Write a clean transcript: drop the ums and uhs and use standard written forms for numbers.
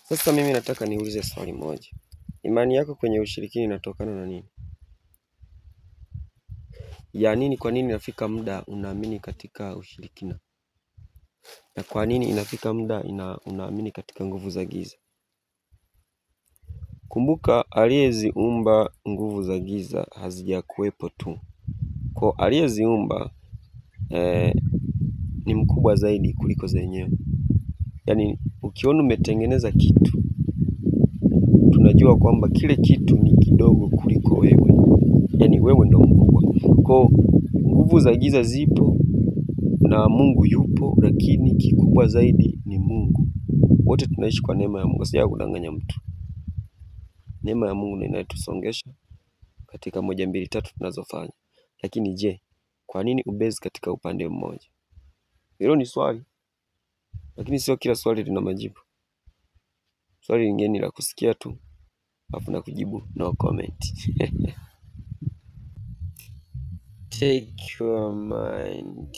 Sasa mimi nataka niulize swali moja. Imani yako kwenye ushirikina inatokana na nini? Ya nini, kwa nini inafika muda unaamini katika ushirikina? Na kwa nini inafika muda unaamini katika nguvu za giza? Kumbuka aliyeziumba nguvu za giza hazijakuwepo tu. Kwa aliyeziumba ni mkubwa zaidi kuliko zenyewe. Yaani ukiona umetengeneza kitu, tunajua kwamba kile kitu ni kidogo kuliko wewe. Yaani wewe ndo mkubwa. Kwa nguvu za giza zipo na Mungu yupo, lakini kikubwa zaidi ni Mungu. Wote tunaishi kwa neema ya Mungu, sija kudanganya mtu. Neema ya Mungu ndio inayotusongesha katika 1 2 3 tunazofanya. Lakini je, kwa nini ubezi katika upande mmoja? Hilo ni swali. Lakini sio kila swali lina majibu. Swali lingine la kusikia tu, alafu na kujibu no comment. Take your mind.